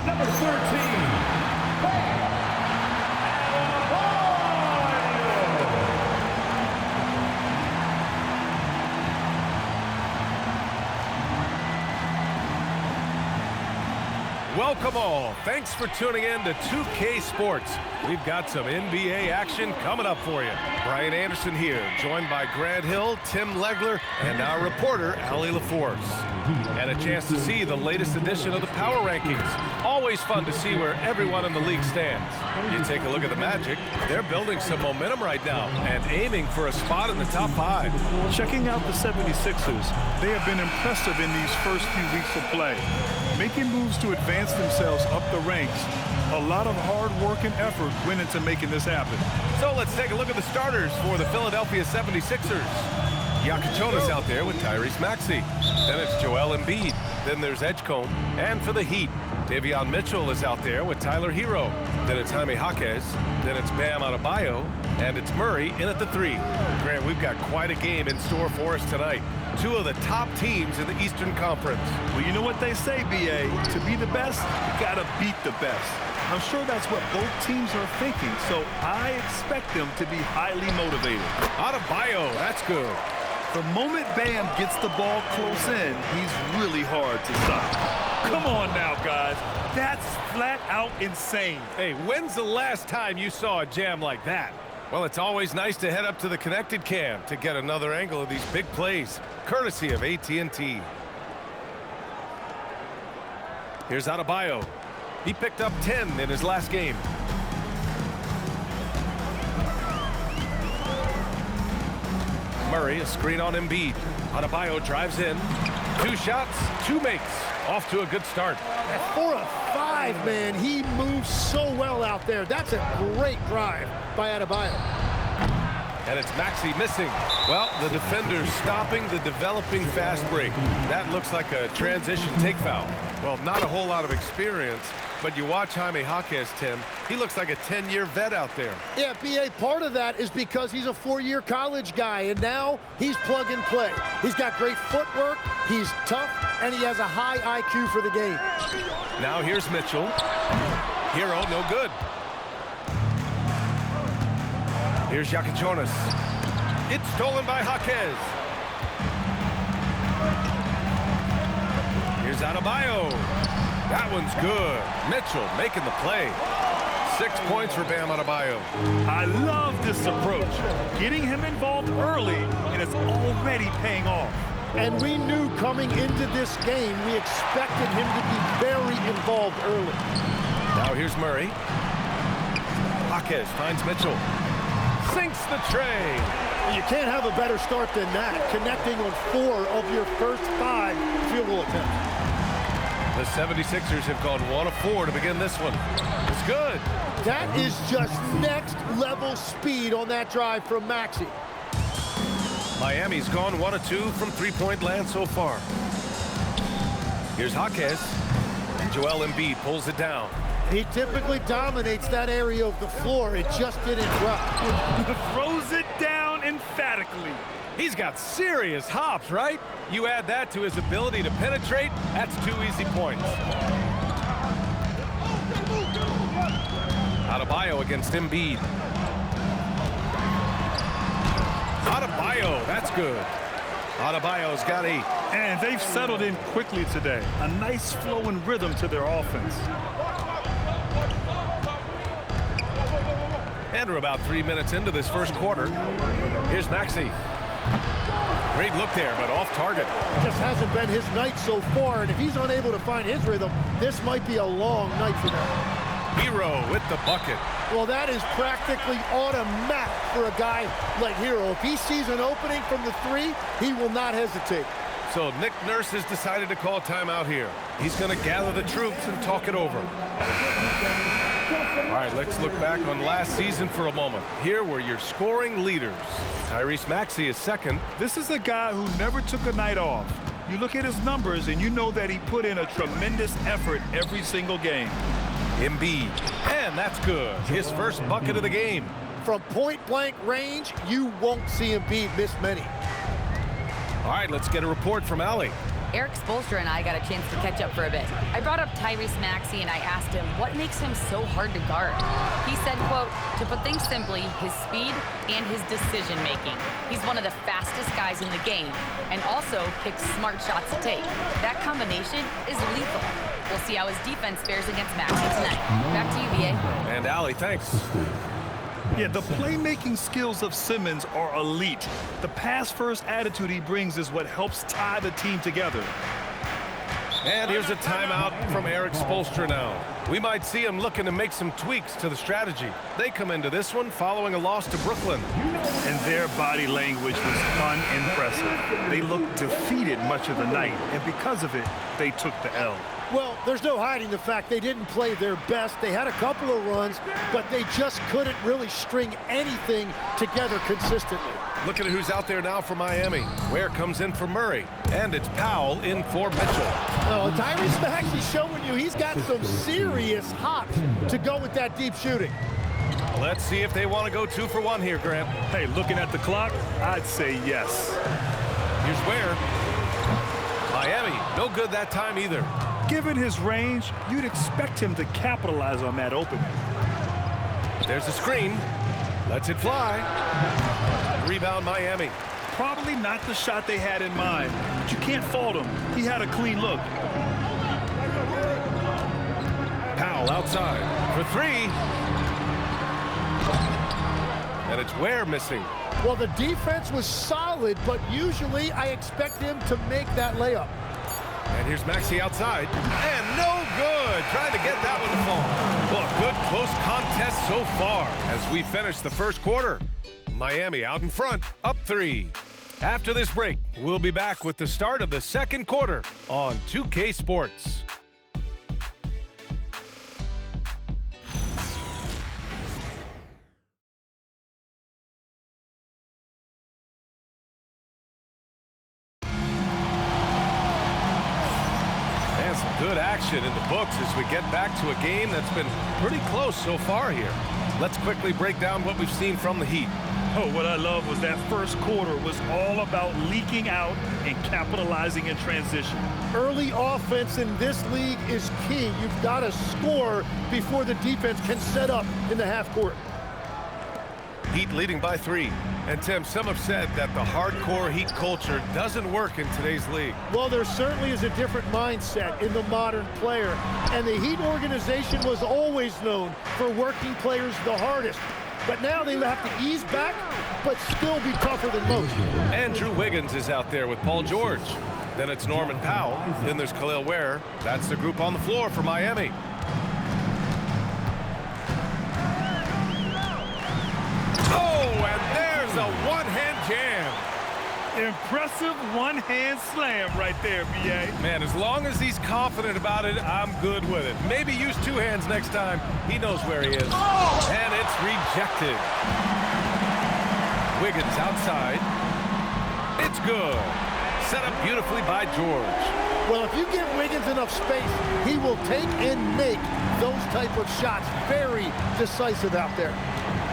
Number 13. Welcome all. Thanks for tuning in to 2K Sports. We've got some NBA action coming up for you. Brian Anderson here, joined by Grant Hill, Tim Legler, and our reporter, Allie LaForce. And a chance to see the latest edition of the Power Rankings. Always fun to see where everyone in the league stands. You take a look at the Magic. They're building some momentum right now and aiming for a spot in the top 5. Checking out the 76ers, they have been impressive in these first few weeks of play, making moves to advance themselves up the ranks. A lot of hard work and effort went into making this happen. So let's take a look at the starters for the Philadelphia 76ers. Jonas out there with Tyrese Maxey. Then it's Joel Embiid. Then there's Edgecombe. And for the Heat, Davion Mitchell is out there with Tyler Hero. Then it's Jaime Jaquez. Then it's Bam Adebayo. And it's Murray in at the 3. Grant, we've got quite a game in store for us tonight. 2 of the top teams in the Eastern Conference. Well, you know what they say, B.A. To be the best, you got to beat the best. I'm sure that's what both teams are thinking, so I expect them to be highly motivated. Adebayo, that's good. The moment Bam gets the ball close in, he's really hard to stop. Come on now, guys. That's flat out insane. Hey, when's the last time you saw a jam like that? Well, it's always nice to head up to the connected cam to get another angle of these big plays, courtesy of AT&T. Here's Adebayo. He picked up 10 in his last game. Murray, a screen on Embiid. Adebayo drives in. 2 shots, 2 makes. Off to a good start. For a 5, man, he moves so well out there. That's a great drive by Adebayo. And it's Maxey missing. Well, the defender's stopping the developing fast break. That looks like a transition take foul. Well, not a whole lot of experience, but you watch Jaime Jaquez, Tim. He looks like a 10-year vet out there. Yeah, B.A., part of that is because he's a 4-year college guy, and now he's plug and play. He's got great footwork, he's tough, and he has a high IQ for the game. Now here's Mitchell. Hero, no good. Here's Jonas. It's stolen by Jaquez. Here's Adebayo. That one's good. Mitchell making the play. 6 points for Bam Adebayo. I love this approach. Getting him involved early, and it's already paying off. And we knew coming into this game, we expected him to be very involved early. Now here's Murray. Jaquez finds Mitchell. Sinks the tray. You can't have a better start than that, connecting on 4 of your first 5 field goal attempts. The 76ers have gone 1 of 4 to begin this one. It's good. That is just next level speed on that drive from Maxey. Miami's gone 1 of 2 from 3-point land so far. Here's Jaquez. Joel Embiid pulls it down. He typically dominates that area of the floor. It just didn't drop. Throws it down emphatically. He's got serious hops, right? You add that to his ability to penetrate, that's 2 easy points. Adebayo against Embiid. Adebayo, that's good. Adebayo's got 8. And they've settled in quickly today. A nice flow and rhythm to their offense. And we're about 3 minutes into this first quarter. Here's Maxey. Great look there, but off target. Just hasn't been his night so far, and if he's unable to find his rhythm, this might be a long night for them. Hero with the bucket. Well, that is practically automatic for a guy like Hero. If he sees an opening from the 3, he will not hesitate. So Nick Nurse has decided to call timeout here. He's going to gather the troops and talk it over. All right, let's look back on last season for a moment. Here were your scoring leaders. Tyrese Maxey is second. This is a guy who never took a night off. You look at his numbers and you know that he put in a tremendous effort every single game. Embiid, and that's good. His first bucket of the game. From point-blank range, you won't see Embiid miss many. All right, let's get a report from Allie. Eric Spoelstra and I got a chance to catch up for a bit. I brought up Tyrese Maxey and I asked him what makes him so hard to guard. He said, quote, to put things simply, his speed and his decision making. He's one of the fastest guys in the game and also picks smart shots to take. That combination is lethal. We'll see how his defense fares against Maxey tonight. Back to you, BA. And Allie, thanks. Yeah, the playmaking skills of Simmons are elite. The pass-first attitude he brings is what helps tie the team together. And here's a timeout from Eric Spoelstra now. We might see him looking to make some tweaks to the strategy. They come into this one following a loss to Brooklyn. And their body language was unimpressive. They looked defeated much of the night, and because of it, they took the L. Well, there's no hiding the fact they didn't play their best. They had a couple of runs, but they just couldn't really string anything together consistently. Look at who's out there now for Miami. Ware comes in for Murray, and it's Powell in for Mitchell. Oh, Tyrese Maxey showing you he's got some serious hops to go with that deep shooting. Let's see if they want to go 2 for 1 here, Grant. Hey, looking at the clock, I'd say yes. Here's Ware. Miami, no good that time either. Given his range, you'd expect him to capitalize on that opening. There's a screen. Lets it fly. Rebound Miami. Probably not the shot they had in mind, but you can't fault him. He had a clean look. Powell outside for 3. And it's Ware missing. Well, the defense was solid, but usually I expect him to make that layup. And here's Maxey outside. And no good. Trying to get that one to fall. Well, a good close contest so far as we finish the first quarter. Miami out in front, up 3. After this break, we'll be back with the start of the second quarter on 2K Sports. Good action in the books as we get back to a game that's been pretty close so far here. Let's quickly break down what we've seen from the Heat. Oh, what I love was that first quarter was all about leaking out and capitalizing in transition. Early offense in this league is key. You've got to score before the defense can set up in the half court. Heat leading by 3. And Tim, some have said that the hardcore Heat culture doesn't work in today's league. Well, there certainly is a different mindset in the modern player. And the Heat organization was always known for working players the hardest. But now they have to ease back, but still be tougher than most. Andrew Wiggins is out there with Paul George. Then it's Norman Powell. Then there's Khalil Ware. That's the group on the floor for Miami. Oh, and there's a one-hand jam. Impressive one-hand slam right there, B.A. Man, as long as he's confident about it, I'm good with it. Maybe use 2 hands next time. He knows where he is. Oh! And it's rejected. Wiggins outside. It's good. Set up beautifully by George. Well, if you give Wiggins enough space, he will take and make those type of shots. Very decisive out there.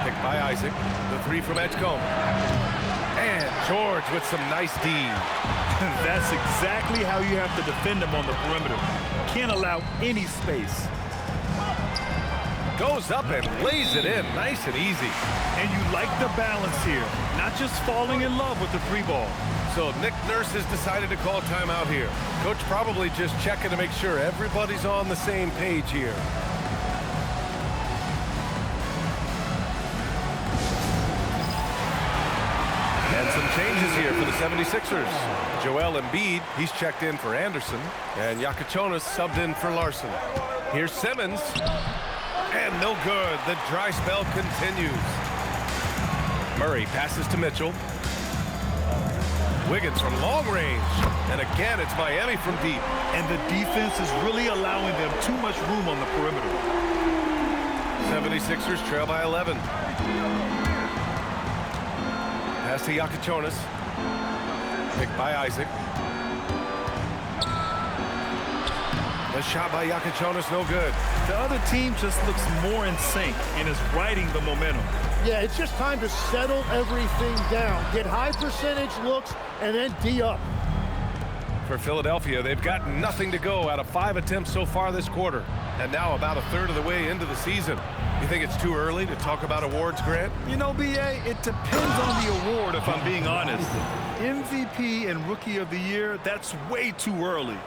Picked by Isaac. The 3 from Edgecombe. And George with some nice D. That's exactly how you have to defend him on the perimeter. Can't allow any space. Goes up and lays it in. Nice and easy. And you like the balance here. Not just falling in love with the 3 ball. So Nick Nurse has decided to call timeout here. Coach probably just checking to make sure everybody's on the same page here. And some changes here for the 76ers. Joel Embiid, he's checked in for Anderson. And Yakachonis subbed in for Larson. Here's Simmons. And no good. The dry spell continues. Murray passes to Mitchell. Wiggins from long range. And again, it's Miami from deep. And the defense is really allowing them too much room on the perimeter. 76ers trail by 11. Pass to Yakachonis. Picked by Isaac. The shot by Yakachonis, no good. The other team just looks more in sync and is riding the momentum. Yeah, it's just time to settle everything down. Get high percentage looks and then D up. For Philadelphia, they've got nothing to go out of 5 attempts so far this quarter. And now about a third of the way into the season. You think it's too early to talk about awards, Grant? You know, B.A., it depends on the award, if I'm being honest. MVP and Rookie of the Year, that's way too early.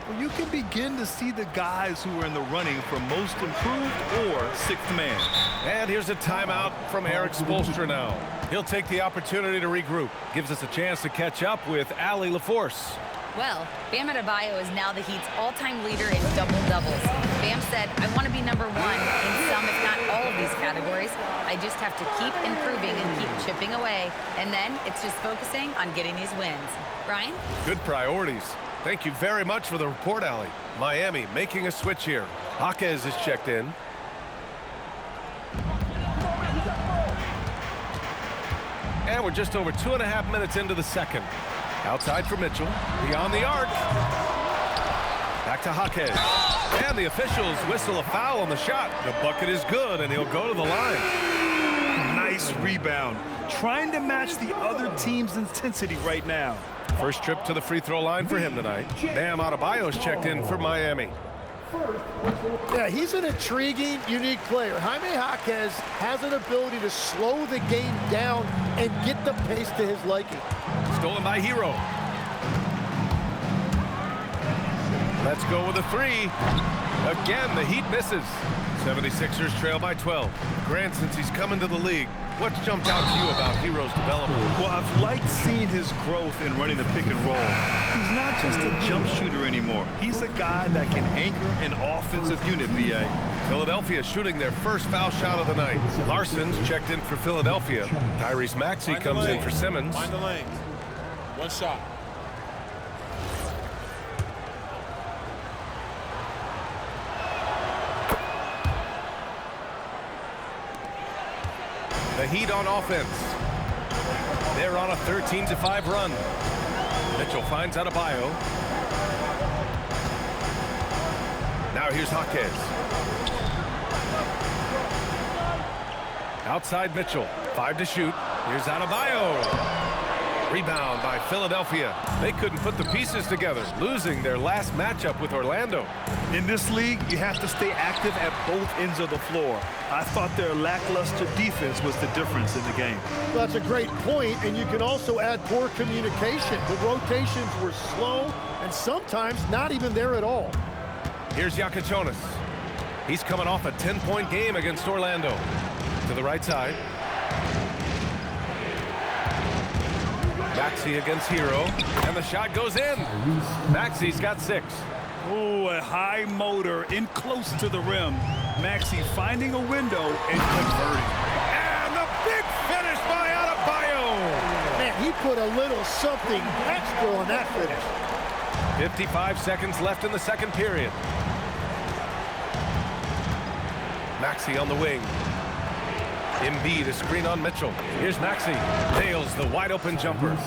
Well, you can begin to see the guys who are in the running for Most Improved or Sixth Man. And here's a timeout from Erik Spoelstra now. He'll take the opportunity to regroup. Gives us a chance to catch up with Allie LaForce. Well, Bam Adebayo is now the Heat's all-time leader in double-doubles. Bam said, I want to be #1 in some, if not all of these categories. I just have to keep improving and keep chipping away. And then it's just focusing on getting these wins. Brian? Good priorities. Thank you very much for the report, Allie. Miami making a switch here. Jaquez is checked in. And we're just over 2.5 minutes into the second. Outside for Mitchell. Beyond the arc. Back to Jaquez. And the officials whistle a foul on the shot. The bucket is good, and he'll go to the line. Nice rebound. Trying to match the other team's intensity right now. First trip to the free throw line for him tonight. Bam Adebayo's checked in for Miami. Yeah, he's an intriguing, unique player. Jaime Jaquez has an ability to slow the game down and get the pace to his liking. Stolen by Hero. Let's go with a 3. Again, the Heat misses. 76ers trail by 12. Grant, since he's come into the league, what's jumped out to you about Hero's development? Well, I've liked seeing his growth in running the pick and roll. He's not just a jump shooter anymore. He's a guy that can anchor an offensive unit, B.A. Philadelphia shooting their first foul shot of the night. Larson's checked in for Philadelphia. Tyrese Maxey comes in for Simmons. Find the lane. One shot. The Heat on offense. They're on a 13-5 run. Mitchell finds Adebayo. Now here's Jaquez. Outside Mitchell. 5 to shoot. Here's Adebayo. Rebound by Philadelphia. They couldn't put the pieces together, losing their last matchup with Orlando. In this league, you have to stay active at both ends of the floor. I thought their lackluster defense was the difference in the game. Well, that's a great point, and you can also add poor communication. The rotations were slow and sometimes not even there at all. Here's Yakachionis. He's coming off a 10-point game against Orlando. To the right side. Maxey against Hero, and the shot goes in. Maxey's got 6. Oh, a high motor in close to the rim. Maxey finding a window and converting. And the big finish by Adebayo. Man, he put a little something extra on that finish. 55 seconds left in the second period. Maxey on the wing. Embiid, a screen on Mitchell. Here's Maxey. Nails the wide-open jumper.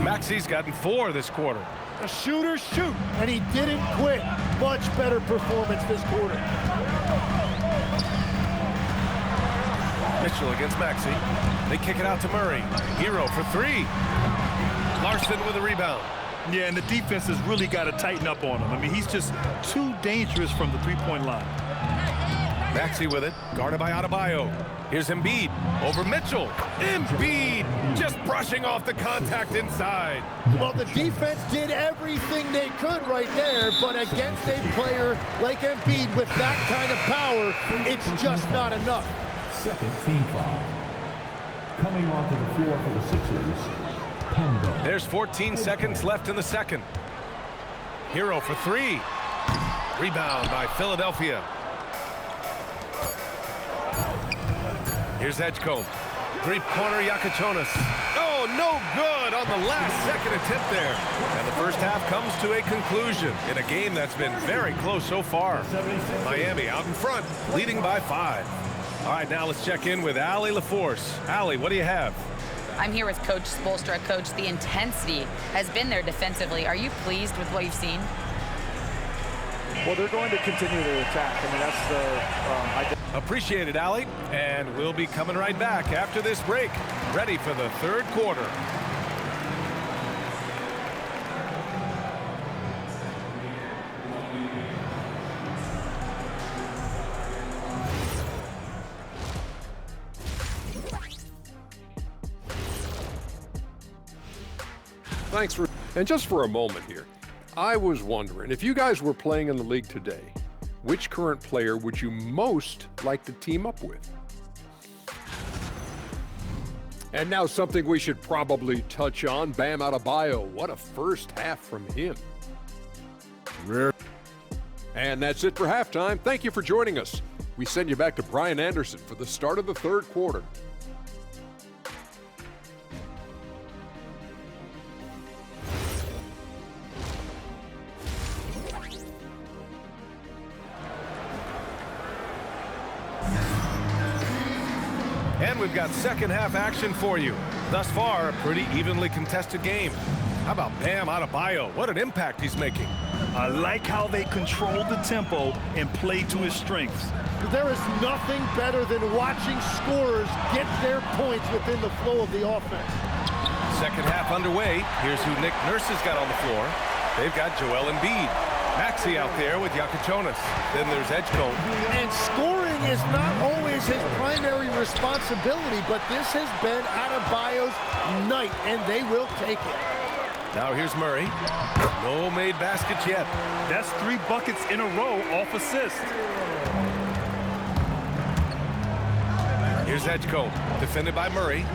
Maxey's gotten 4 this quarter. A shooter shoot, and he didn't quit. Much better performance this quarter. Mitchell against Maxey. They kick it out to Murray. Hero for 3. Larson with a rebound. Yeah, and the defense has really got to tighten up on him. I mean, he's just too dangerous from the three-point line. Maxey with it, guarded by Adebayo. Here's Embiid over Mitchell. Embiid just brushing off the contact inside. Well, the defense did everything they could right there, but against a player like Embiid with that kind of power, it's just not enough. Second team foul. Coming onto the floor for the Sixers, Kemba. There's 14 seconds left in the second. Hero for 3. Rebound by Philadelphia. Here's Edgecombe. Three-pointer Yakachionis. Oh, no good on the last second attempt there. And the first half comes to a conclusion in a game that's been very close so far. Miami out in front, leading by 5. All right, now let's check in with Allie LaForce. Allie, what do you have? I'm here with Coach Spoelstra. Coach, the intensity has been there defensively. Are you pleased with what you've seen? Well, they're going to continue to attack. I mean, that's the Appreciate it, Allie. And we'll be coming right back after this break, ready for the third quarter. Thanks for, and just for a moment here, I was wondering, if you guys were playing in the league today, which current player would you most like to team up with? And now something we should probably touch on, Bam Adebayo. What a first half from him. And that's it for halftime. Thank you for joining us. We send you back to Brian Anderson for the start of the third quarter. And we've got second half action for you. Thus far, a pretty evenly contested game. How about Bam Adebayo? What an impact he's making. I like how they control the tempo and play to his strengths. There is nothing better than watching scorers get their points within the flow of the offense. Second half underway. Here's who Nick Nurse has got on the floor. They've got Joel Embiid. Maxey out there with Jonas. Then there's Edgecombe. And scoring is not always his primary responsibility, but this has been Adebayo's night, and they will take it. Now here's Murray. No made baskets yet. That's 3 buckets in a row off assist. Here's Edgecombe, defended by Murray.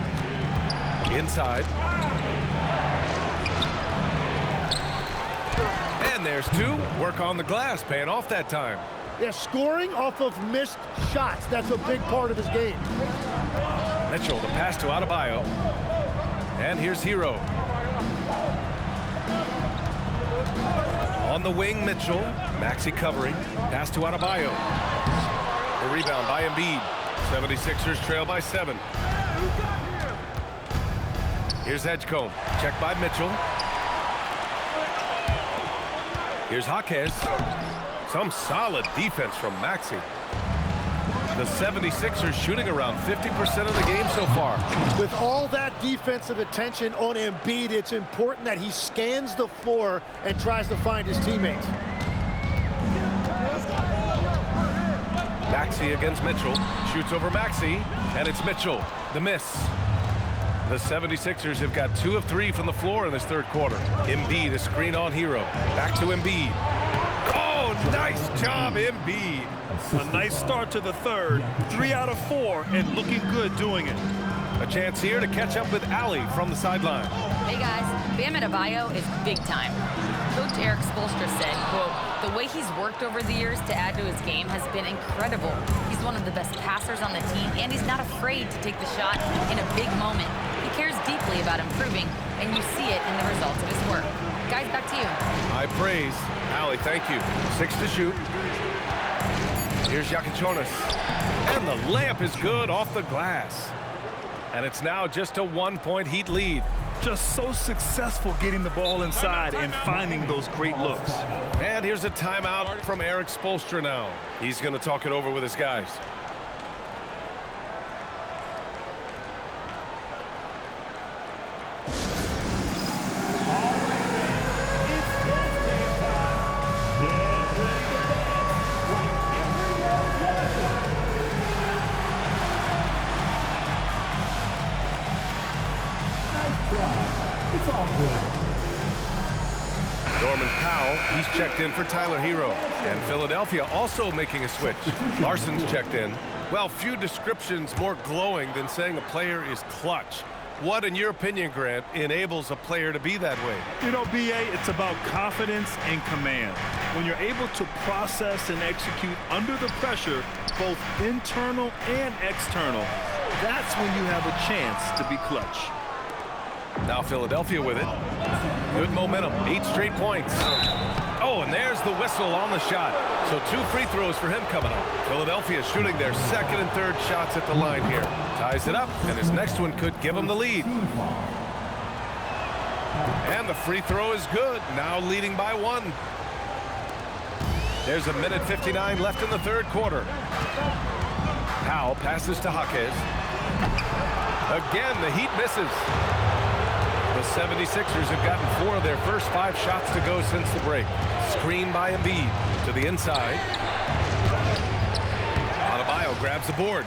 Inside. And there's 2. Work on the glass, paying off that time. Yeah, scoring off of missed shots. That's a big part of his game. Mitchell, the pass to Adebayo. And here's Hero. On the wing, Mitchell. Maxey covering. Pass to Adebayo. The rebound by Embiid. 76ers trail by 7. Here's Edgecombe. Check by Mitchell. Here's Jaquez. Some solid defense from Maxey. The 76ers shooting around 50% of the game so far. With all that defensive attention on Embiid, it's important that he scans the floor and tries to find his teammates. Maxey against Mitchell. Shoots over Maxey, and it's Mitchell. The miss. The 76ers have got 2 of 3 from the floor in this third quarter. Embiid, a screen on Hero. Back to Embiid. Oh, nice job, Embiid. A nice start to the third. 3 out of 4, and looking good doing it. A chance here to catch up with Allie from the sideline. Hey guys, Bam Adebayo is big time. Coach Eric Spoelstra said, quote, "The way he's worked over the years to add to his game has been incredible. He's one of the best passers on the team, and he's not afraid to take the shot in a big moment. He cares deeply about improving, and you see it in the results of his work." Guys, back to you. High praise. Allie, thank you. 6 to shoot. Here's Jonas. And the layup is good off the glass. And it's now just a 1-point Heat lead. Just so successful getting the ball inside and finding those great looks. And here's a timeout from Eric Spoelstra now. He's going to talk it over with his guys. Norman Powell, he's checked in for Tyler Hero. And Philadelphia also making a switch. Larson's checked in. Well, few descriptions more glowing than saying a player is clutch. What, in your opinion, Grant, enables a player to be that way? You know, B.A., it's about confidence and command. When you're able to process and execute under the pressure, both internal and external, that's when you have a chance to be clutch. Now Philadelphia with it. Good momentum. 8 straight points. Oh, and there's the whistle on the shot. So 2 free throws for him coming up. Philadelphia shooting their second and third shots at the line here. Ties it up, and his next one could give him the lead. And the free throw is good. Now leading by 1. There's a minute 59 left in the third quarter. Powell passes to Jaquez. Again, the Heat misses. The 76ers have gotten 4 of their first 5 shots to go since the break. Screen by Embiid to the inside. Adebayo grabs the board.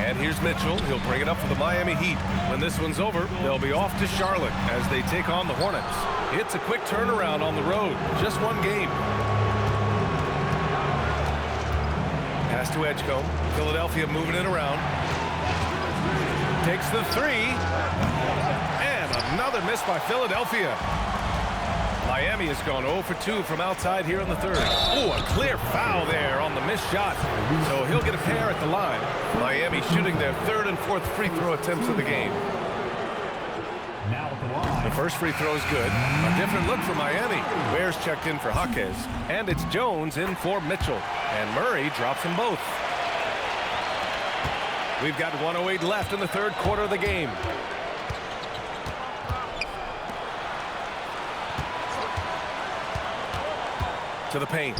And here's Mitchell. He'll bring it up for the Miami Heat. When this one's over, they'll be off to Charlotte as they take on the Hornets. It's a quick turnaround on the road. Just one game. Pass to Edgecombe. Philadelphia moving it around. Takes the three. And another miss by Philadelphia. Miami has gone 0 for 2 from outside here in the third. Oh, a clear foul there on the missed shot. So he'll get a pair at the line. Miami shooting their third and fourth free throw attempts of the game. Now at the line. The first free throw is good. A different look for Miami. Ware's checked in for Jaquez. And it's Jones in for Mitchell. And Murray drops them both. We've got 1:08 left in the third quarter of the game. To the paint.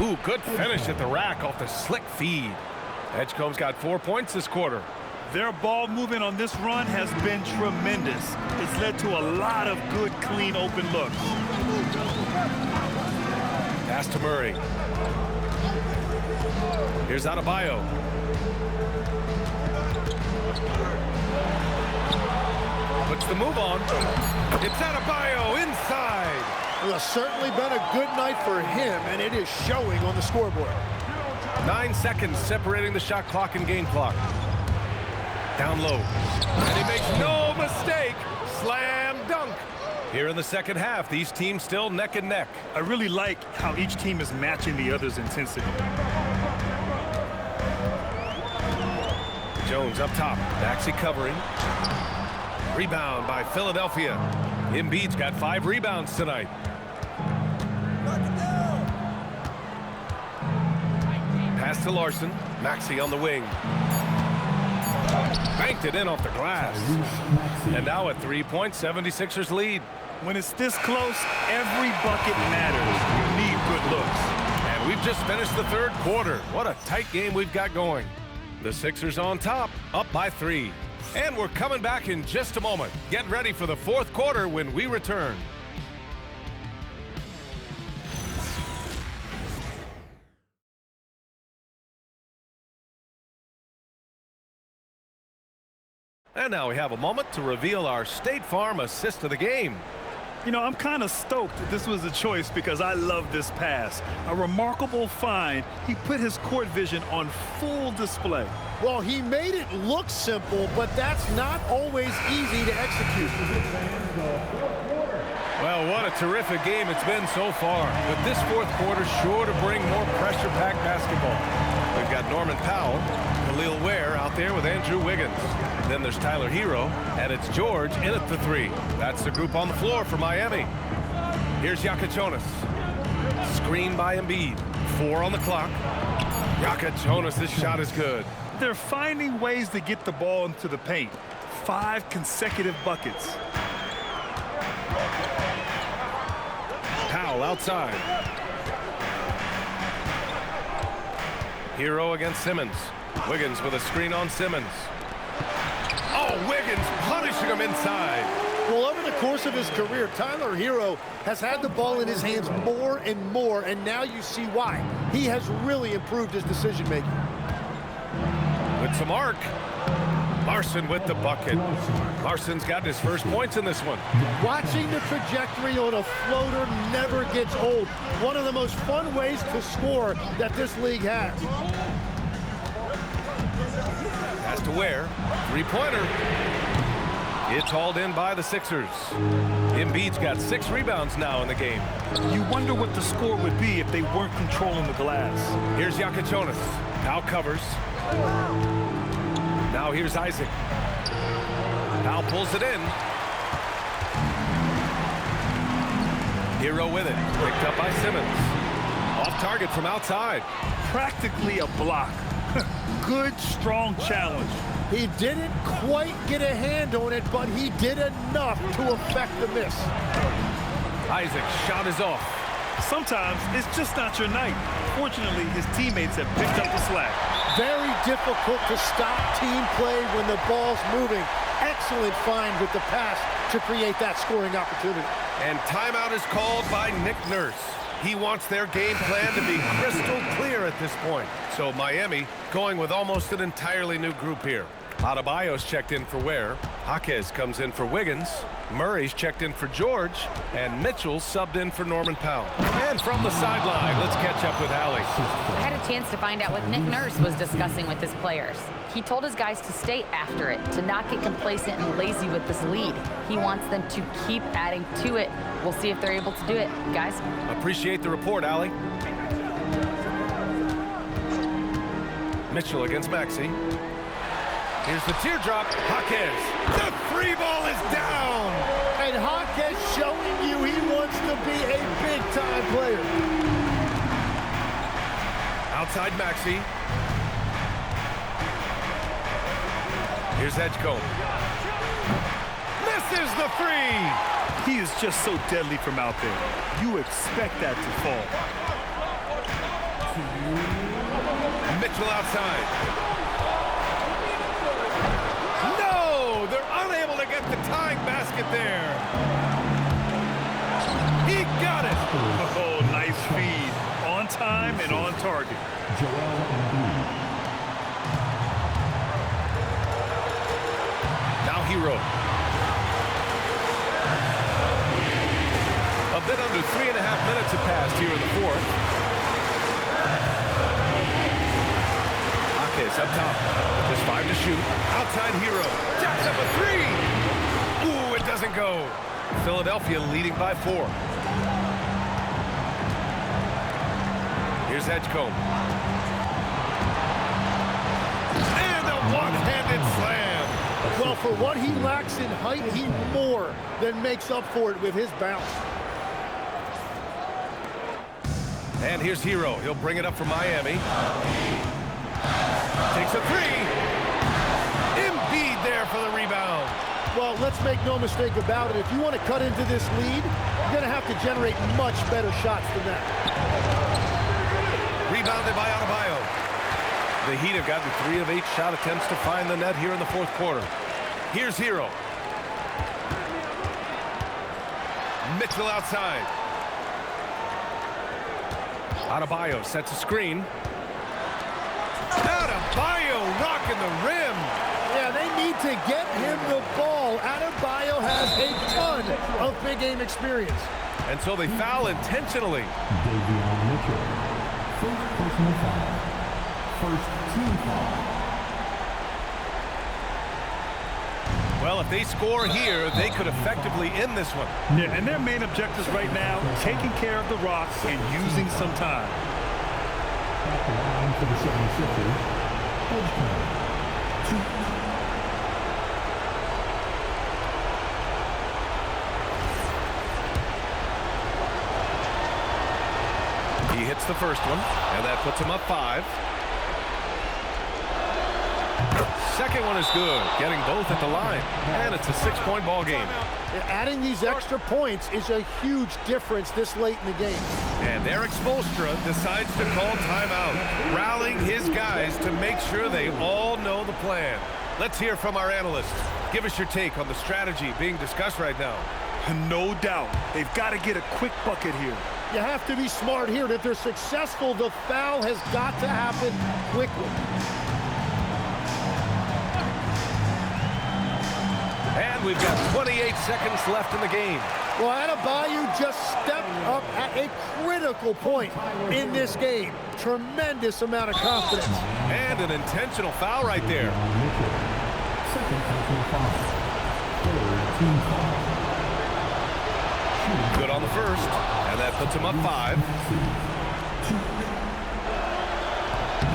Ooh, good finish at the rack off the slick feed. Edgecombe's got 4 points this quarter. Their ball movement on this run has been tremendous. It's led to a lot of good, clean, open looks. Pass to Murray. Here's Adebayo. Puts the move on. It's Adebayo inside. Well, it's certainly been a good night for him, and it is showing on the scoreboard. 9 seconds separating the shot clock and game clock. Down low. And he makes no mistake. Slam dunk. Here in the second half, these teams still neck and neck. I really like how each team is matching the other's intensity. Jones up top. Maxey covering. Rebound by Philadelphia. Embiid's got 5 rebounds tonight. Pass to Larson. Maxey on the wing. Banked it in off the glass. And now a 3-point 76ers lead. When it's this close, every bucket matters. You need good looks. And we've just finished the third quarter. What a tight game we've got going. The Sixers on top, up by 3. And we're coming back in just a moment. Get ready for the fourth quarter when we return. And now we have a moment to reveal our State Farm assist of the game. You know, I'm kind of stoked that this was a choice because I love this pass. A remarkable find. He put his court vision on full display. Well, he made it look simple, but that's not always easy to execute. Well, what a terrific game it's been so far. With this fourth quarter sure to bring more pressure-packed basketball. We've got Norman Powell, Khalil Ware out there with Andrew Wiggins. Then there's Tyler Hero, and it's George in at the 3. That's the group on the floor for Miami. Here's Yakachonis. Screen by Embiid. 4 on the clock. Yakachonis, this shot is good. They're finding ways to get the ball into the paint. 5 consecutive buckets. Powell outside. Hero against Simmons. Wiggins with a screen on Simmons. Oh, Wiggins punishing him inside. Well, over the course of his career, Tyler Hero has had the ball in his hands more and more, and now you see why. He has really improved his decision-making. With some arc. Larson with the bucket. Larson's got his first points in this one. Watching the trajectory on a floater never gets old. One of the most fun ways to score that this league has. Pass to Ware. 3-pointer. It's hauled in by the Sixers. Embiid's got 6 rebounds now in the game. You wonder what the score would be if they weren't controlling the glass. Here's Yakachonis. Powell covers. Now here's Isaac. Powell pulls it in. Hero with it. Picked up by Simmons. Off target from outside. Practically a block. Good, strong challenge. He didn't quite get a hand on it, but he did enough to affect the miss. Isaac's shot is off. Sometimes it's just not your night. Fortunately, his teammates have picked up the slack. Very difficult to stop team play when the ball's moving. Excellent find with the pass to create that scoring opportunity. And timeout is called by Nick Nurse. He wants their game plan to be crystal clear at this point. So Miami going with almost an entirely new group here. Adebayo's checked in for Ware. Jaquez comes in for Wiggins. Murray's checked in for George. And Mitchell's subbed in for Norman Powell. And from the sideline, let's catch up with Allie. I had a chance to find out what Nick Nurse was discussing with his players. He told his guys to stay after it, to not get complacent and lazy with this lead. He wants them to keep adding to it. We'll see if they're able to do it, guys. Appreciate the report, Allie. Mitchell against Maxey. Here's the teardrop. Jaquez. The free ball is down. And Jaquez showing you he wants to be a big-time player. Outside Maxey. Here's Edgecombe. Misses the three. He is just so deadly from out there. You expect that to fall. Mitchell outside. No! They're unable to get the tying basket there. He got it. Oh, nice feed. On time and on target. Joel Embiid. Now Hero. A bit under 3.5 minutes have passed here in the fourth. Jaquez up top. Just 5 to shoot. Outside Hero. Jacks up a three. Ooh, it doesn't go. Philadelphia leading by 4. Here's Edgecombe. And a one-handed slam. Well, for what he lacks in height, he more than makes up for it with his bounce. And here's Hero. He'll bring it up for Miami. Takes a three. Embiid there for the rebound. Well, let's make no mistake about it. If you want to cut into this lead, you're going to have to generate much better shots than that. Rebounded by Adebayo. The Heat have gotten 3 of 8 shot attempts to find the net here in the fourth quarter. Here's Hero. Mitchell outside. Adebayo sets a screen. Adebayo rocking the rim. Yeah, they need to get him the ball. Adebayo has a ton of big game experience. And so they foul intentionally. Davion Mitchell. First personal foul. First team foul. Well, if they score here, they could effectively end this one. Yeah, and their main objectives right now, taking care of the rock and using some time. At the line for the 76ers. Edgecombe. 2. He hits the first one, and that puts him up 5. Second one is good, getting both at the line, and it's a 6-point ball game. Adding these extra points is a huge difference this late in the game. And Eric Spoelstra decides to call timeout, rallying his guys to make sure they all know the plan. Let's hear from our analysts. Give us your take on the strategy being discussed right now. No doubt. They've got to get a quick bucket here. You have to be smart here. If they're successful, the foul has got to happen quickly. And we've got 28 seconds left in the game. Well, Adebayo just stepped up at a critical point in this game. Tremendous amount of confidence. And an intentional foul right there. Mitchell. Second personal foul. Third team foul. Good on the first, and that puts him up 5.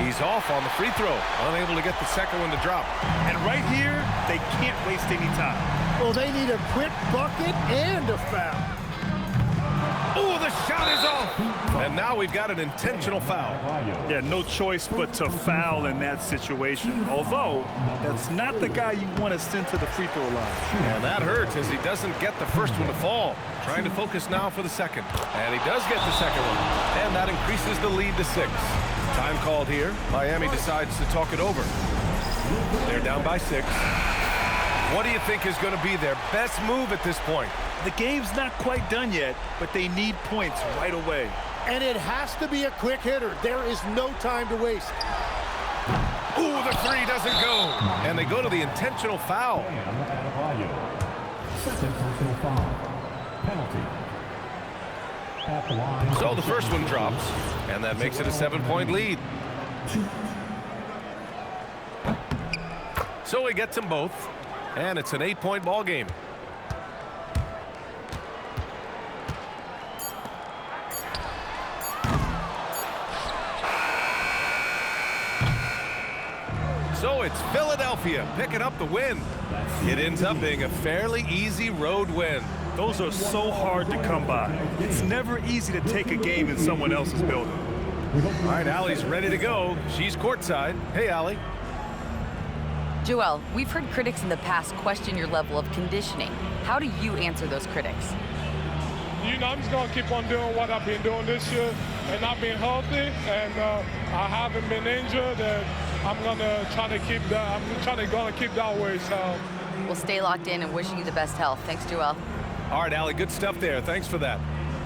He's off on the free throw, unable to get the second one to drop. And right here, they can't waste any time. Well, they need a quick bucket and a foul. Oh, the shot is off. And now we've got an intentional foul. Yeah, no choice but to foul in that situation. Although, that's not the guy you want to send to the free throw line. And that hurts as he doesn't get the first one to fall. Trying to focus now for the second. And he does get the second one. And that increases the lead to 6. Time called here. Miami decides to talk it over. They're down by 6. What do you think is going to be their best move at this point? The game's not quite done yet, but they need points right away. And it has to be a quick hitter. There is no time to waste. Ooh, the three doesn't go. And they go to the intentional foul. Bam Adebayo. Second personal foul. Penalty. At the line. So the first one drops, and that makes it a 7-point lead. So he gets them both, and it's an 8-point ball game. So it's Philadelphia picking up the win. It ends up being a fairly easy road win. Those are so hard to come by. It's never easy to take a game in someone else's building. All right, Allie's ready to go. She's courtside. Hey, Allie. Joel, we've heard critics in the past question your level of conditioning. How do you answer those critics? You know, I'm just going to keep on doing what I've been doing this year and I've been healthy and I haven't been injured and I'm going to try to keep that. I'm going to keep that way. So We'll stay locked in and wishing you the best health. Thanks, Joel. All right, Allie, good stuff there. Thanks for that.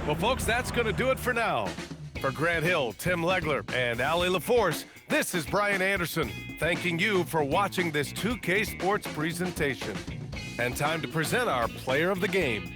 Well, folks, that's going to do it for now. For Grant Hill, Tim Legler, and Allie LaForce, this is Brian Anderson, thanking you for watching this 2K Sports presentation. And time to present our player of the game.